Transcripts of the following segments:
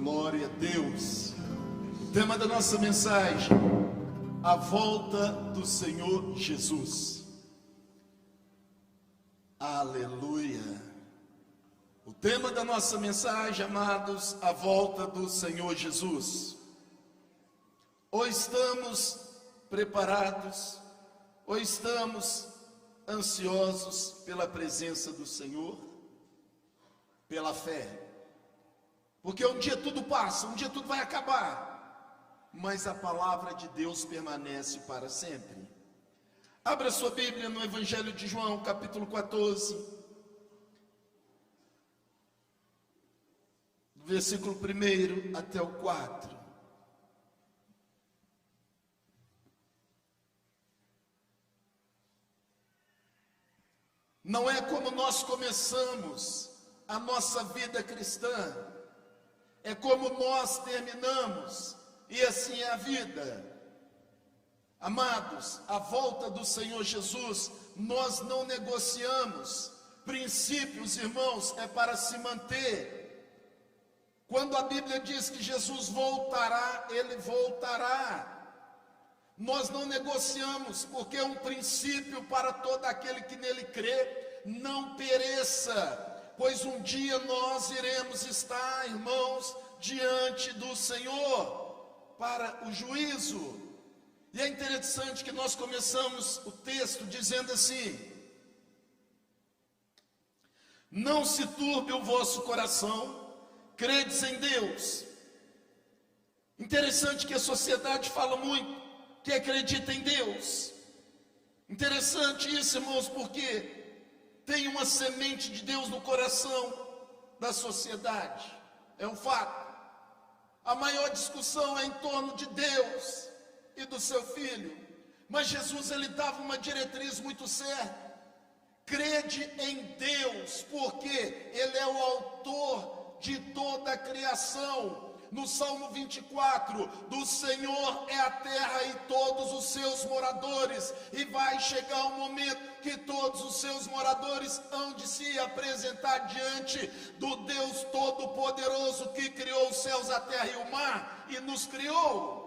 Glória a Deus. O tema da nossa mensagem: a volta do Senhor Jesus. Aleluia. O tema da nossa mensagem, amados, a volta do Senhor Jesus. Ou estamos preparados, ou estamos ansiosos pela presença do Senhor, pela fé. Porque um dia tudo passa, um dia tudo vai acabar, mas a palavra de Deus permanece para sempre. Abra sua Bíblia no Evangelho de João, capítulo 14, versículo 1 até o 4. Não é como nós começamos a nossa vida cristã, é como nós terminamos, e assim é a vida. Amados, a volta do Senhor Jesus, nós não negociamos. Princípios, irmãos, é para se manter. Quando a Bíblia diz que Jesus voltará, Ele voltará. Nós não negociamos, porque é um princípio para todo aquele que nele crê, não pereça. Pois um dia nós iremos estar, irmãos, diante do Senhor para o juízo. E é interessante que nós começamos o texto dizendo assim: não se turbe o vosso coração, credes em Deus. Interessante que a sociedade fala muito que acredita em Deus. Interessante isso, irmãos, porque tem uma semente de Deus no coração da sociedade. É um fato. A maior discussão é em torno de Deus e do seu Filho. Mas Jesus, ele dava uma diretriz muito certa: crede em Deus, porque Ele é o autor de toda a criação. No Salmo 24, do Senhor é a terra e todos os seus moradores, e vai chegar um momento que todos os seus moradores hão de se apresentar diante do Deus Todo-Poderoso, que criou os céus, a terra e o mar, e nos criou.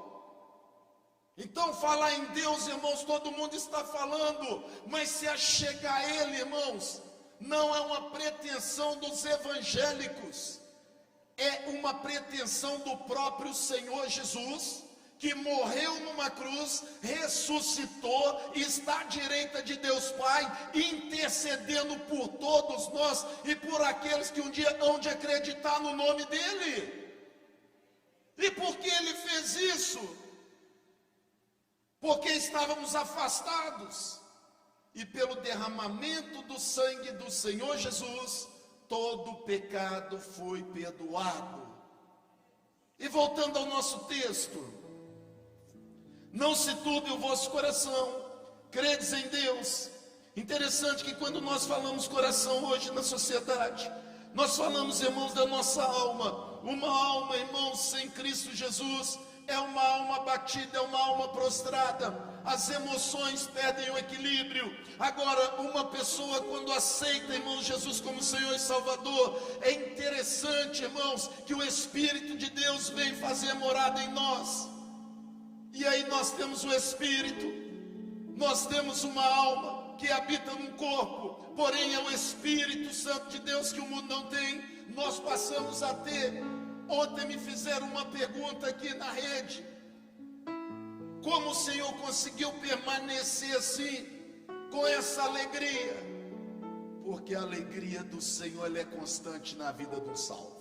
Então falar em Deus, irmãos, todo mundo está falando, mas se achegar a Ele, irmãos, não é uma pretensão dos evangélicos, é uma pretensão do próprio Senhor Jesus, que morreu numa cruz, ressuscitou e está à direita de Deus Pai, intercedendo por todos nós e por aqueles que um dia hão de acreditar no nome dEle. E por que Ele fez isso? Porque estávamos afastados, e pelo derramamento do sangue do Senhor Jesus, todo pecado foi perdoado. E voltando ao nosso texto: não se turbe o vosso coração, credes em Deus. Interessante que quando nós falamos coração hoje na sociedade, nós falamos, irmãos, da nossa alma. Uma alma, irmãos, sem Cristo Jesus é uma alma batida, é uma alma prostrada. As emoções perdem o equilíbrio. Agora, uma pessoa quando aceita, irmãos, Jesus como Senhor e Salvador, é interessante, irmãos, que o Espírito de Deus vem fazer morada em nós. E aí nós temos o Espírito, nós temos uma alma que habita num corpo, porém é o Espírito Santo de Deus que o mundo não tem, nós passamos a ter. Ontem me fizeram uma pergunta aqui na rede: como o Senhor conseguiu permanecer assim, com essa alegria? Porque a alegria do Senhor, ela é constante na vida do salvo.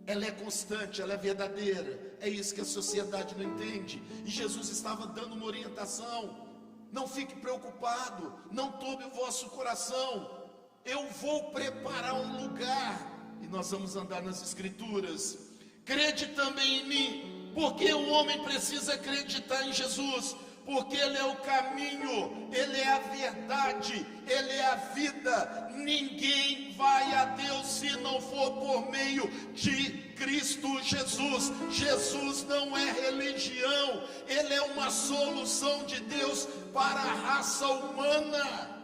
Ela é constante, ela é verdadeira. É isso que a sociedade não entende. E Jesus estava dando uma orientação: não fique preocupado, não turbe o vosso coração, eu vou preparar um lugar. E nós vamos andar nas Escrituras. Crede também em mim, porque o homem precisa acreditar em Jesus, porque Ele é o caminho, Ele é a verdade, Ele é a vida. Ninguém vai a Deus se não for por meio de Cristo Jesus. Jesus não é religião, Ele é uma solução de Deus para a raça humana.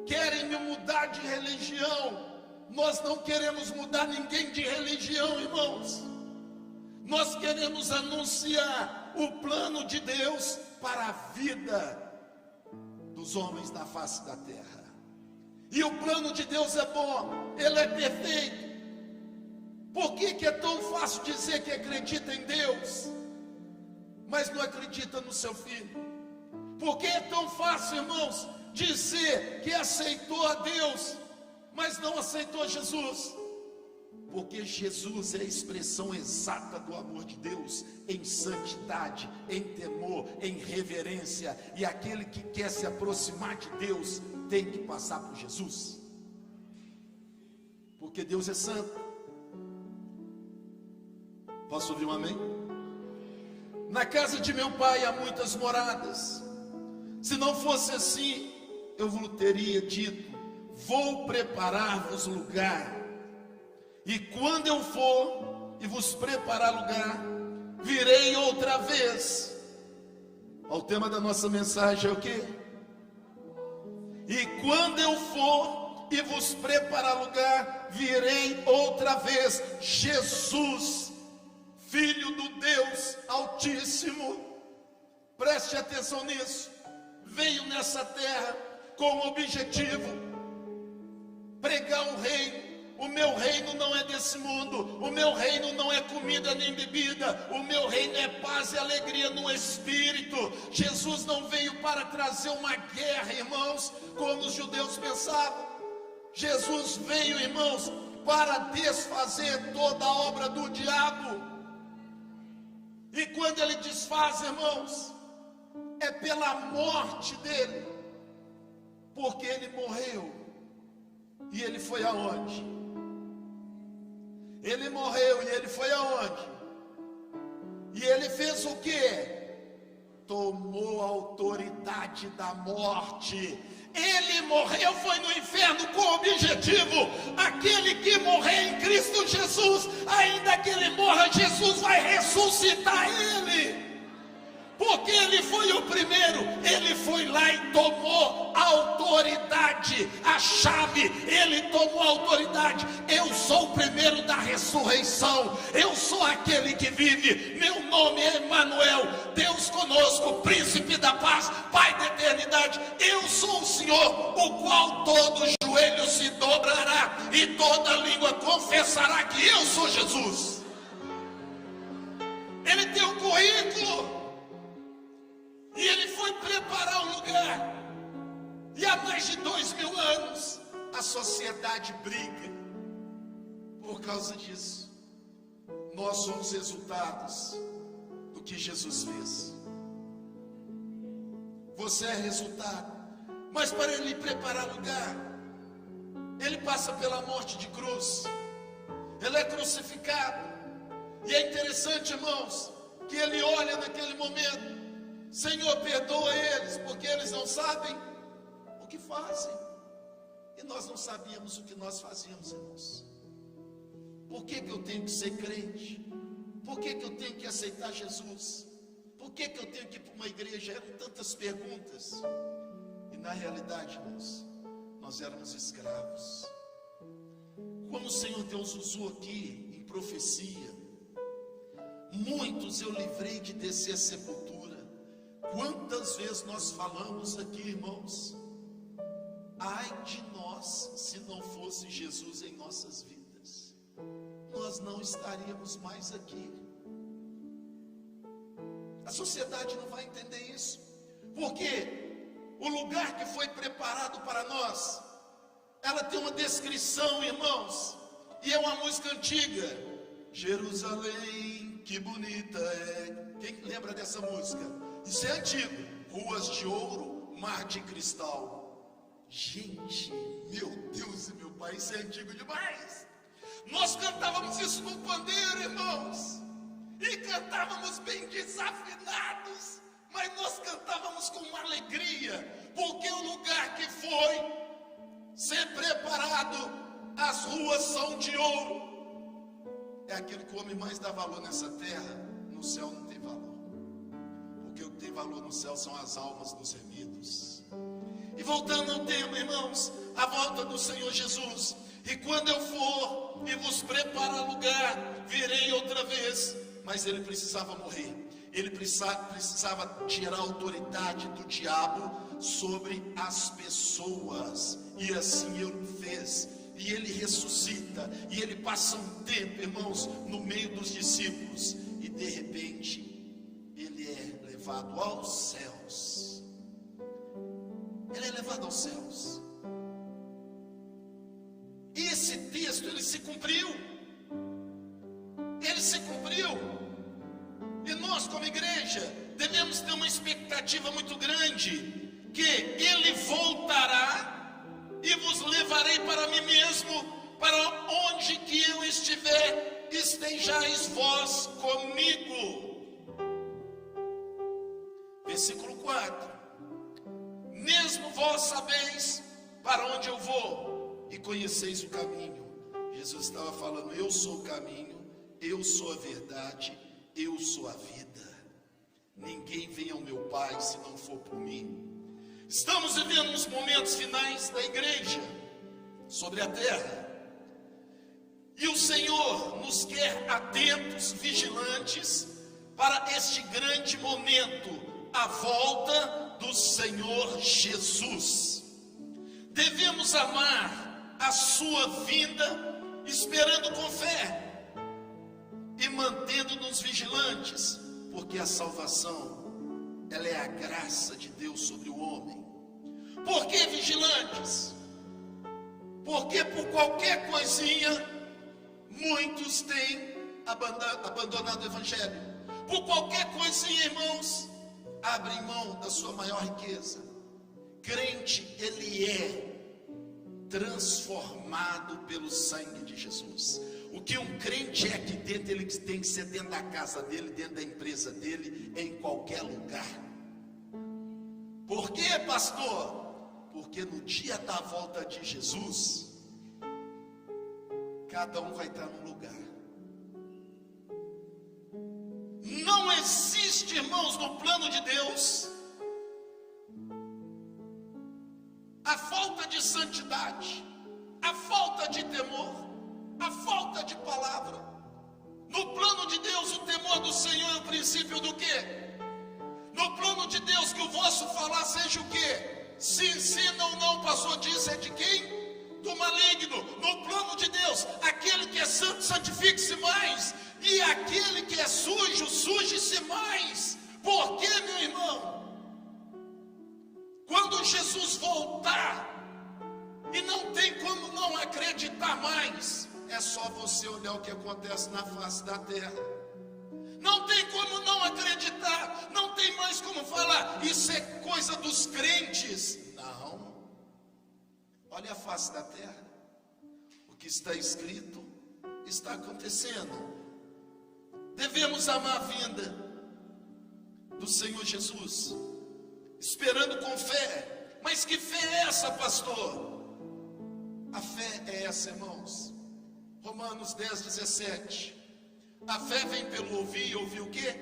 Querem me mudar de religião? Nós não queremos mudar ninguém de religião, irmãos. Nós queremos anunciar o plano de Deus para a vida dos homens na face da terra. E o plano de Deus é bom, ele é perfeito. Por que é tão fácil dizer que acredita em Deus, mas não acredita no seu Filho? Por que é tão fácil, irmãos, dizer que aceitou a Deus, mas não aceitou Jesus? Porque Jesus é a expressão exata do amor de Deus, em santidade, em temor, em reverência. E aquele que quer se aproximar de Deus tem que passar por Jesus, porque Deus é santo. Posso ouvir um amém? Na casa de meu pai há muitas moradas. Se não fosse assim, eu vos teria dito: vou preparar-vos lugar. E quando eu for e vos preparar lugar, virei outra vez. O tema da nossa mensagem é o quê? E quando eu for e vos preparar lugar, virei outra vez. Jesus, Filho do Deus Altíssimo, preste atenção nisso, veio nessa terra com o objetivo: pregar o reino. O meu reino não é desse mundo, o meu reino não é comida nem bebida, o meu reino é paz e alegria no Espírito. Jesus não veio para trazer uma guerra, irmãos, como os judeus pensavam. Jesus veio, irmãos, para desfazer toda a obra do diabo. E quando ele desfaz, irmãos, é pela morte dele, porque ele morreu. E ele foi aonde? Ele morreu e ele foi aonde? E ele fez o quê? Tomou a autoridade da morte. Ele morreu, foi no inferno com o objetivo: aquele que morrer em Cristo Jesus, ainda que ele morra, Jesus vai ressuscitar ele. Porque ele foi o primeiro, ele foi lá e tomou a autoridade, a chave, ele tomou a autoridade. Eu sou o primeiro da ressurreição, eu sou aquele que vive, meu nome é Emanuel, Deus conosco, príncipe da paz, Pai da eternidade. Eu sou o Senhor, o qual todo joelho se dobrará e toda língua confessará que eu sou Jesus. Ele tem um currículo. E ele foi preparar um lugar. E há mais de 2000 anos a sociedade briga por causa disso. Nós somos resultados do que Jesus fez. Você é resultado. Mas para ele preparar lugar, ele passa pela morte de cruz. Ele é crucificado. E é interessante, irmãos, que ele olha naquele momento: Senhor, perdoa eles, porque eles não sabem o que fazem. E nós não sabíamos o que nós fazíamos, irmãos. Por que eu tenho que ser crente? Por que eu tenho que aceitar Jesus? Por que eu tenho que ir para uma igreja? Eram tantas perguntas. E na realidade, irmãos, nós éramos escravos. Como o Senhor Deus usou aqui em profecia, muitos eu livrei de descer a sepultura. Quantas vezes nós falamos aqui, irmãos: ai de nós se não fosse Jesus em nossas vidas, nós não estaríamos mais aqui. A sociedade não vai entender isso, porque o lugar que foi preparado para nós, ela tem uma descrição, irmãos, e é uma música antiga: Jerusalém, que bonita é. Quem lembra dessa música? Isso é antigo. Ruas de ouro, mar de cristal. Gente, meu Deus e meu Pai, isso é antigo demais. Nós cantávamos isso no pandeiro, irmãos, e cantávamos bem desafinados, mas nós cantávamos com uma alegria, porque o lugar que foi ser preparado, as ruas são de ouro. É aquilo que o homem mais dá valor nessa terra. No céu não tem valor. Porque o que tem valor no céu são as almas dos remidos. E voltando ao tema, irmãos, a volta do Senhor Jesus. E quando eu for e vos preparar lugar, virei outra vez. Mas ele precisava morrer. Ele precisava tirar a autoridade do diabo sobre as pessoas. E assim ele fez. E ele ressuscita. E ele passa um tempo, irmãos, no meio dos discípulos. E de repente, ele é levado aos céus. Ele é levado aos céus. E esse texto, ele se cumpriu. Ele se cumpriu. E nós, como igreja, devemos ter uma expectativa muito grande, que ele voltará e vos levarei para mim mesmo, para onde que eu estiver, estejais vós comigo. Versículo 4. Mesmo vós sabeis para onde eu vou, e conheceis o caminho. Jesus estava falando: eu sou o caminho, eu sou a verdade, eu sou a vida. Ninguém vem ao meu Pai se não for por mim. Estamos vivendo nos momentos finais da igreja sobre a terra. E o Senhor nos quer atentos, vigilantes, para este grande momento, a volta do Senhor Jesus. Devemos amar a sua vinda, esperando com fé e mantendo-nos vigilantes, porque a salvação, ela é a graça de Deus sobre o homem. Por que vigilantes? Porque por qualquer coisinha, muitos têm abandonado o evangelho. Por qualquer coisinha, irmãos, abrem mão da sua maior riqueza. Crente, ele é transformado pelo sangue de Jesus. O que um crente é aqui dentro, ele tem que ser dentro da casa dele, dentro da empresa dele, em qualquer lugar. Por quê, pastor? Porque no dia da volta de Jesus, cada um vai estar num lugar. Não existe, irmãos, no plano de Deus, a falta de santidade, a falta de temor, a falta de palavra. No plano de Deus, o temor do Senhor é o princípio do quê? No plano de Deus, que o vosso falar seja o quê? Se ensina ou não, o pastor disse, é de quem? Do maligno. No plano de Deus, aquele que é santo, santifique-se mais. E aquele que é sujo, suje-se mais. Por quê, meu irmão? Quando Jesus voltar, e não tem como não acreditar mais, é só você olhar o que acontece na face da terra. Não tem como não acreditar, não tem mais como falar, isso é coisa dos crentes. Não. Olha a face da terra. O que está escrito está acontecendo. Devemos amar a vinda do Senhor Jesus, esperando com fé. Mas que fé é essa, pastor? A fé é essa, irmãos. Romanos 10:17. A fé vem pelo ouvir, e ouvir o quê?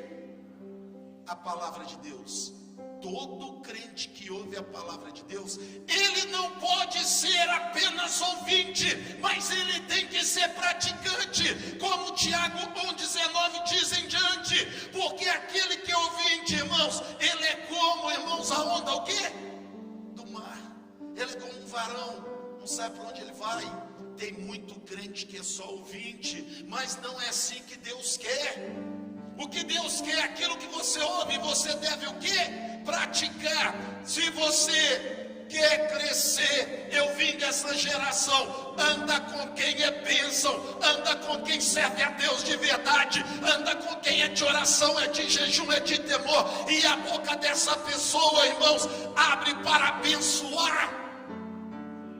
A palavra de Deus. Todo crente que ouve a palavra de Deus, ele não pode ser apenas ouvinte, mas ele tem que ser praticante, como Tiago 1,19 diz em diante, porque aquele que é ouvinte, irmãos, ele é como, irmãos, a onda, o quê? Do mar. Ele é como um varão, não sabe para onde ele vai. Tem muito crente que é só ouvinte, mas não é assim que Deus quer. O que Deus quer é aquilo que você ouve, você deve o quê? Praticar. Se você quer crescer, eu vim dessa geração, anda com quem é bênção, anda com quem serve a Deus de verdade, anda com quem é de oração, é de jejum, é de temor, e a boca dessa pessoa, irmãos, abre para abençoar.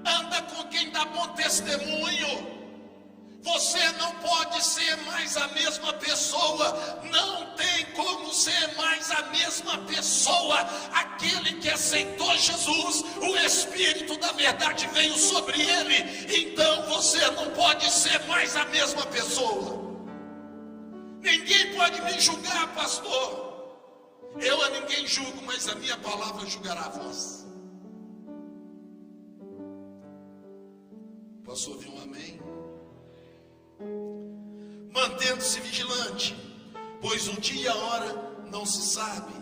Anda com quem dá bom testemunho. Você não pode ser mais a mesma pessoa. Não tem como ser mais a mesma pessoa. Aquele que aceitou Jesus, o Espírito da verdade veio sobre ele. Então você não pode ser mais a mesma pessoa. Ninguém pode me julgar, pastor. Eu a ninguém julgo, mas a minha palavra julgará a vós. Posso ouvir um amém? Mantendo-se vigilante, pois o dia e a hora não se sabe,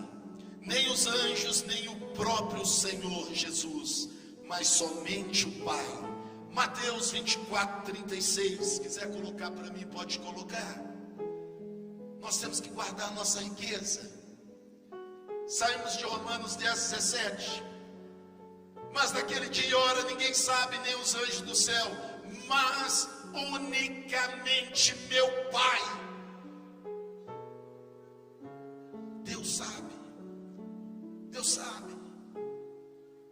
nem os anjos, nem o próprio Senhor Jesus, mas somente o Pai. Mateus 24:36, se quiser colocar para mim, pode colocar. Nós temos que guardar a nossa riqueza. Saímos de Romanos 10:17. Mas naquele dia e hora ninguém sabe, nem os anjos do céu, mas unicamente meu Pai. Deus sabe. Deus sabe.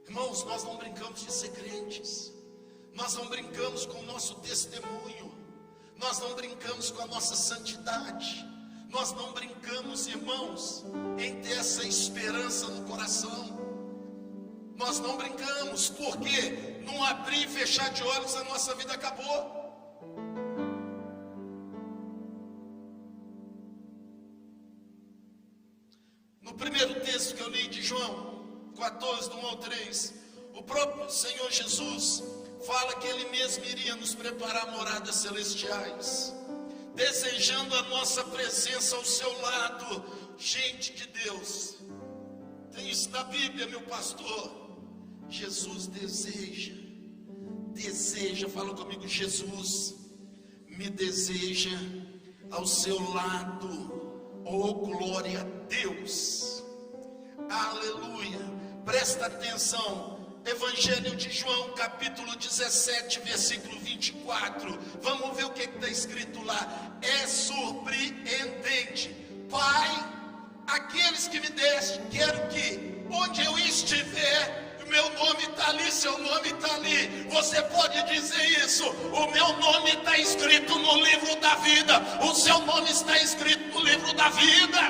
Irmãos, nós não brincamos de ser crentes. Nós não brincamos com o nosso testemunho. Nós não brincamos com a nossa santidade. Nós não brincamos, irmãos, em ter essa esperança no coração. Nós não brincamos, porque num abrir e fechar de olhos a nossa vida acabou. No primeiro texto que eu li de João 14, do 1 ao 3, o próprio Senhor Jesus fala que Ele mesmo iria nos preparar moradas celestiais, desejando a nossa presença ao seu lado. Gente de Deus, tem isso na Bíblia, meu pastor. Jesus deseja, fala comigo, Jesus me deseja ao seu lado. Oh, glória a Deus, aleluia. Presta atenção, Evangelho de João, capítulo 17, versículo 24. Vamos ver o que está escrito lá. É surpreendente. Pai, aqueles que me deste, quero que onde eu estiver, meu nome está ali, seu nome está ali. Você pode dizer isso: o meu nome está escrito no livro da vida, o seu nome está escrito no livro da vida.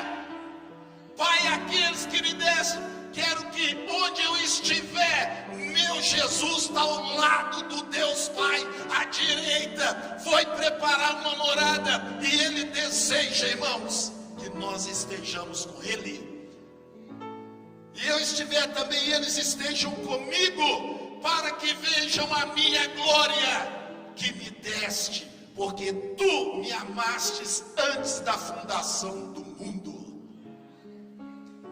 Pai, aqueles que me deste, quero que onde eu estiver, meu Jesus está ao lado do Deus Pai, à direita. Foi preparar uma morada, e Ele deseja, irmãos, que nós estejamos com Ele. E eu estiver também, eles estejam comigo, para que vejam a minha glória que me deste, porque tu me amastes antes da fundação do mundo.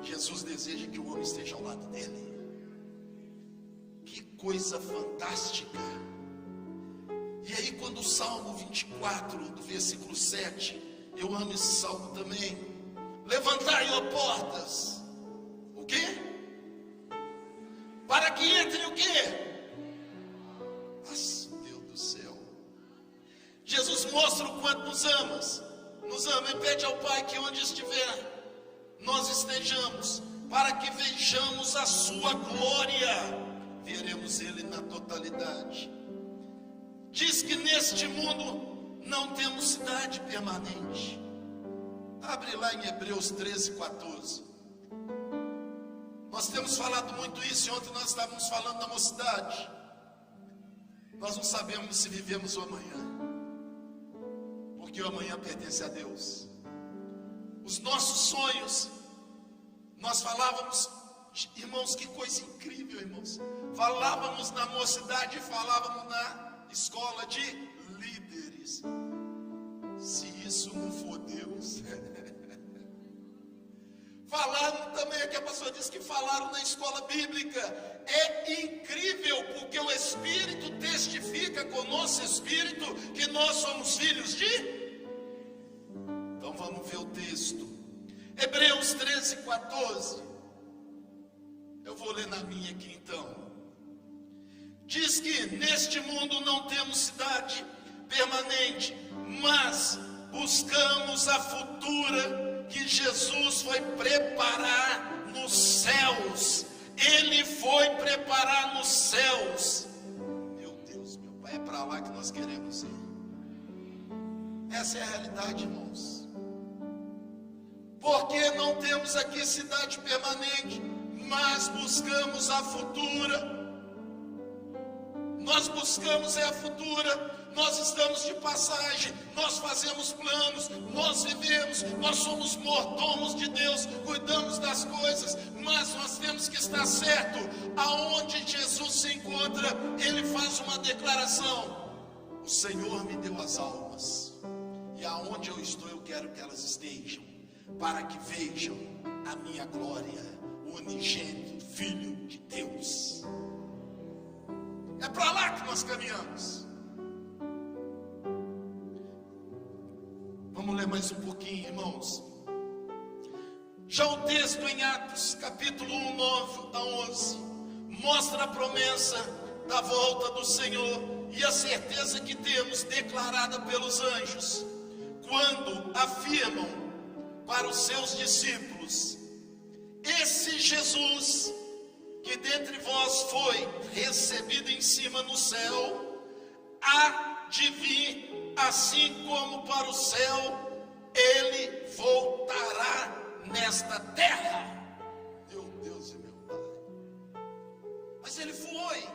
Jesus deseja que o homem esteja ao lado dele. Que coisa fantástica. E aí, quando o Salmo 24, do versículo 7, eu amo esse salmo também. Levantai, ó portas. O quê? Para que entre o quê? Nossa, Deus do céu. Jesus mostra o quanto nos ama e pede ao Pai que onde estiver, nós estejamos, para que vejamos a sua glória. Veremos Ele na totalidade. Diz que neste mundo não temos cidade permanente. Abre lá em Hebreus 13:14. Nós temos falado muito isso, e ontem nós estávamos falando da mocidade. Nós não sabemos se vivemos o amanhã, porque o amanhã pertence a Deus. Os nossos sonhos, nós falávamos, irmãos, que coisa incrível, irmãos. Falávamos na mocidade e falávamos na escola de líderes. Se isso não for Deus. Falaram também, aqui a pastora disse que falaram na escola bíblica. É incrível, porque o Espírito testifica com o nosso Espírito que nós somos filhos de... Então vamos ver o texto. Hebreus 13:14. Eu vou ler na minha aqui então. Diz que neste mundo não temos cidade permanente, mas buscamos a futura que Jesus foi preparar nos céus. Ele foi preparar nos céus. Meu Deus, meu Pai, é para lá que nós queremos ir. Essa é a realidade, irmãos. Porque não temos aqui cidade permanente, mas buscamos a futura. Nós buscamos a futura. Nós estamos de passagem, nós fazemos planos, nós vivemos, nós somos mordomos de Deus, cuidamos das coisas, mas nós temos que estar certo. Aonde Jesus se encontra, Ele faz uma declaração: O Senhor me deu as almas, e aonde eu estou eu quero que elas estejam, para que vejam a minha glória, o unigênito Filho de Deus. É para lá que nós caminhamos. Vamos ler mais um pouquinho, irmãos. Já o texto em Atos, capítulo 1, 9 a 11, mostra a promessa da volta do Senhor e a certeza que temos declarada pelos anjos, quando afirmam para os seus discípulos: esse Jesus que dentre vós foi recebido em cima no céu, há de vir, assim como para o céu ele voltará nesta terra. Meu Deus e meu Pai. Mas ele foi,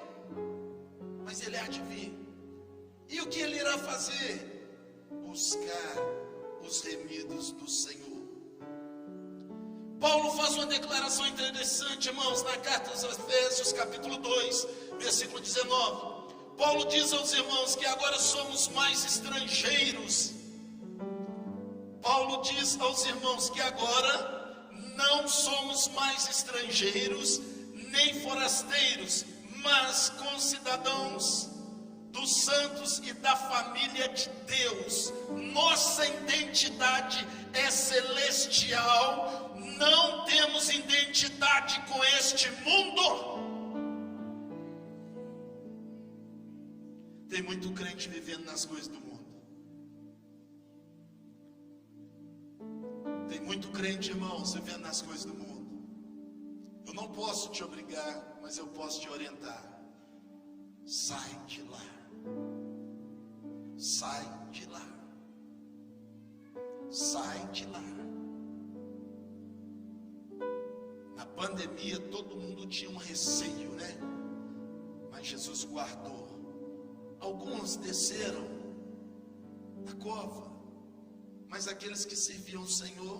mas ele há de vir. E o que ele irá fazer? Buscar os remidos do Senhor. Paulo faz uma declaração interessante, irmãos, na carta aos Efésios, capítulo 2, versículo 19. Paulo diz aos irmãos que agora somos mais estrangeiros. Paulo diz aos irmãos que agora não somos mais estrangeiros, nem forasteiros, mas concidadãos dos santos e da família de Deus. Nossa identidade é celestial, não temos identidade com este mundo. Tem muito crente vivendo nas coisas do mundo. Tem muito crente, irmãos, vivendo nas coisas do mundo. Eu não posso te obrigar, mas eu posso te orientar. Sai de lá. Sai de lá. Sai de lá. Na pandemia todo mundo tinha um receio, né? Mas Jesus guardou. Alguns desceram da cova, mas aqueles que serviam o Senhor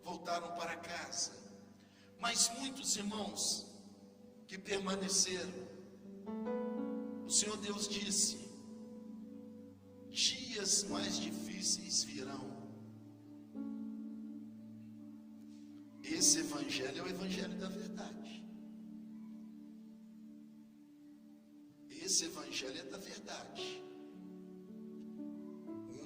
voltaram para casa. Mas muitos irmãos que permaneceram, o Senhor Deus disse: dias mais difíceis virão. Esse evangelho é o evangelho da verdade. Esse evangelho é da verdade.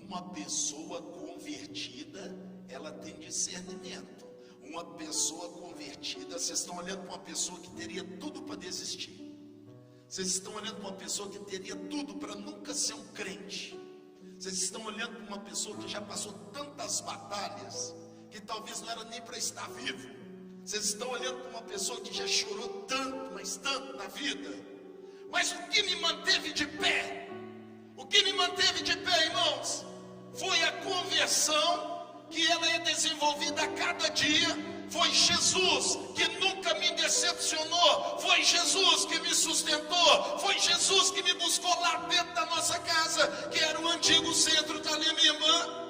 Uma pessoa convertida, ela tem discernimento. Uma pessoa convertida, vocês estão olhando para uma pessoa que teria tudo para desistir. Vocês estão olhando para uma pessoa que teria tudo para nunca ser um crente. Vocês estão olhando para uma pessoa que já passou tantas batalhas, que talvez não era nem para estar vivo. Vocês estão olhando para uma pessoa que já chorou tanto, mas tanto na vida. Mas o que me manteve de pé? O que me manteve de pé, irmãos? Foi a conversão que ela é desenvolvida a cada dia. Foi Jesus que nunca me decepcionou. Foi Jesus que me sustentou. Foi Jesus que me buscou lá dentro da nossa casa, que era o antigo centro da minha irmã.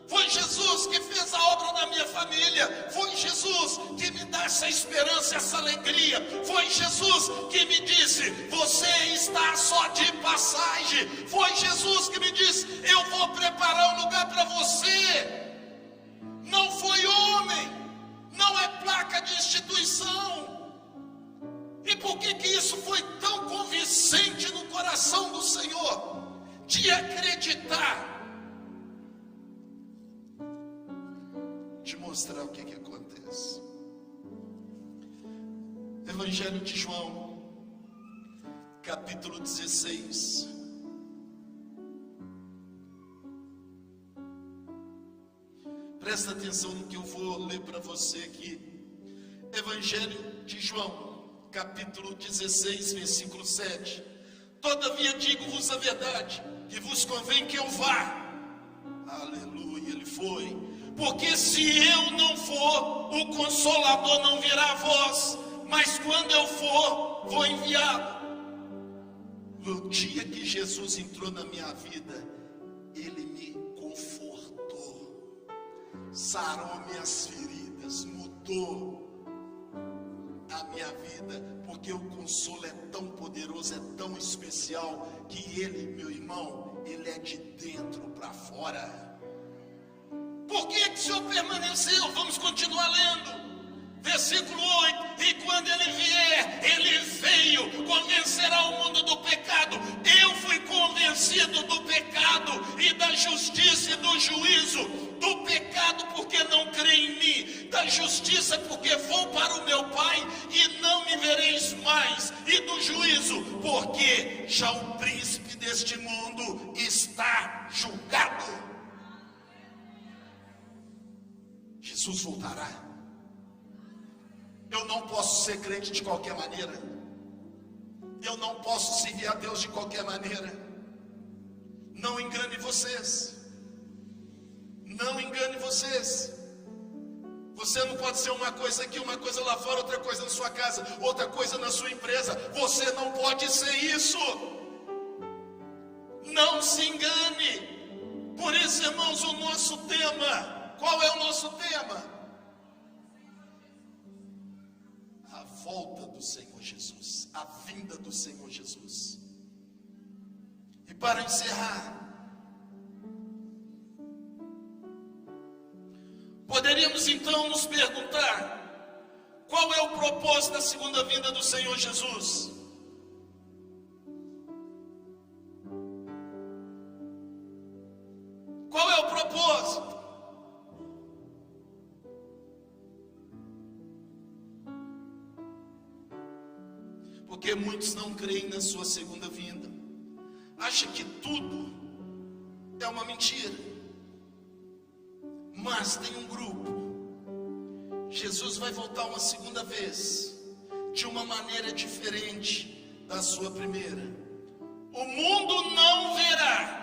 Foi Jesus que fez a obra da minha família. Foi Jesus que me dá essa esperança, essa alegria. Foi Jesus que me disse: você está só de passagem. Foi Jesus que me disse: eu vou preparar um lugar para você. Não foi homem, não é placa de instituição. E por que isso foi tão convincente no coração do Senhor? De acreditar. Te mostrar o que acontece. Evangelho de João, capítulo 16. Presta atenção no que eu vou ler para você aqui. Evangelho de João, capítulo 16, versículo 7. Todavia digo-vos a verdade, que vos convém que eu vá. Aleluia, ele foi. Porque se eu não for, o Consolador não virá a vós, mas quando eu for, vou enviá-lo. No dia que Jesus entrou na minha vida, ele me confortou, sarou minhas feridas, mudou a minha vida, porque o consolo é tão poderoso, é tão especial, que ele, meu irmão, ele é de dentro para fora. Por que que o Senhor permaneceu? Vamos continuar lendo. Versículo 8, e quando ele vier, ele veio, convencerá o mundo do pecado. Eu fui convencido do pecado e da justiça e do juízo. Do pecado porque não crê em mim, da justiça porque vou para o meu Pai e não me vereis mais, e do juízo porque já o príncipe deste mundo está julgado. Jesus voltará. Eu não posso ser crente de qualquer maneira. Eu não posso servir a Deus de qualquer maneira. Não engane vocês. Não engane vocês. Você não pode ser uma coisa aqui, uma coisa lá fora, outra coisa na sua casa, outra coisa na sua empresa. Você não pode ser isso. Não se engane. Por isso, irmãos, o nosso tema. Qual é o nosso tema? A volta do Senhor Jesus, a vinda do Senhor Jesus. E para encerrar, poderíamos então nos perguntar: qual é o propósito da segunda vinda do Senhor Jesus? Qual é o propósito? Porque muitos não creem na sua segunda vinda. Acham que tudo é uma mentira. Mas tem um grupo. Jesus vai voltar uma segunda vez, de uma maneira diferente da sua primeira. O mundo não verá.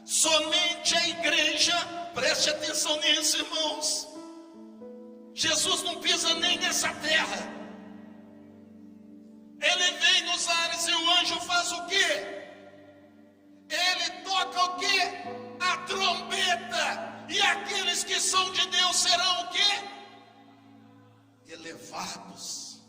Somente a igreja, preste atenção nisso, irmãos. Jesus não pisa nem nessa terra. Ele vem nos ares e o anjo faz o quê? Ele toca o quê? A trombeta. E aqueles que são de Deus serão o quê? Elevados.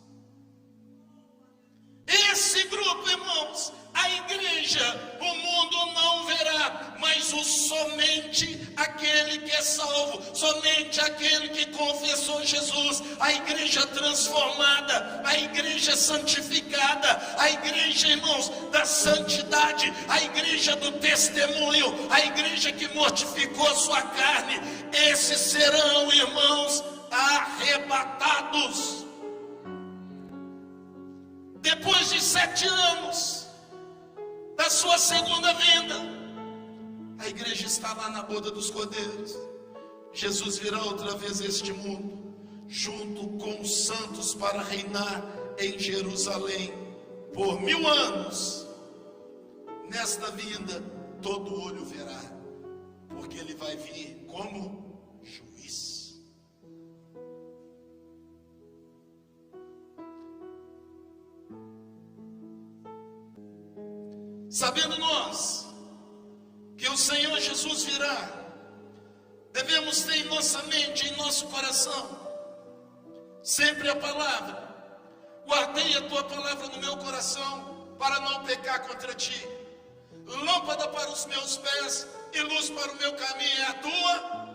Esse grupo, irmãos, a igreja, o mundo não verá, mas somente aquele que é salvo, somente aquele que confessou Jesus, a igreja transformada, a igreja santificada, a igreja, irmãos, da santidade, a igreja do testemunho, a igreja que mortificou a sua carne, esses serão, irmãos, arrebatados. Depois de 7 anos da sua segunda vinda, a igreja está lá na boda dos cordeiros. Jesus virá outra vez a este mundo, junto com os santos, para reinar em Jerusalém por 1000 anos. Nesta vinda, todo olho verá, porque ele vai vir como juiz. Sabendo nós que o Senhor Jesus virá, devemos ter em nossa mente, em nosso coração, sempre a palavra. Guardei a tua palavra no meu coração, para não pecar contra ti. Lâmpada para os meus pés e luz para o meu caminho é a tua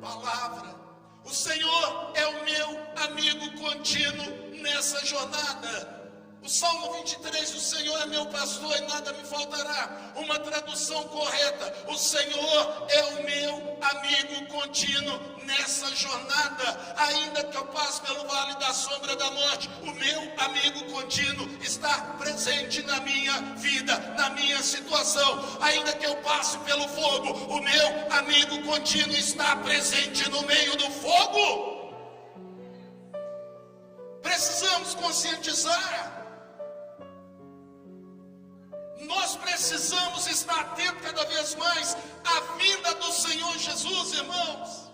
palavra. O Senhor é o meu amigo contínuo nessa jornada. O Salmo 23, o Senhor é meu pastor e nada me faltará. Uma tradução correta: o Senhor é o meu amigo contínuo nessa jornada. Ainda que eu passe pelo vale da sombra da morte, o meu amigo contínuo está presente na minha vida, na minha situação. Ainda que eu passe pelo fogo, o meu amigo contínuo está presente no meio do fogo. Precisamos conscientizar. Nós precisamos estar atentos cada vez mais à vinda do Senhor Jesus, irmãos.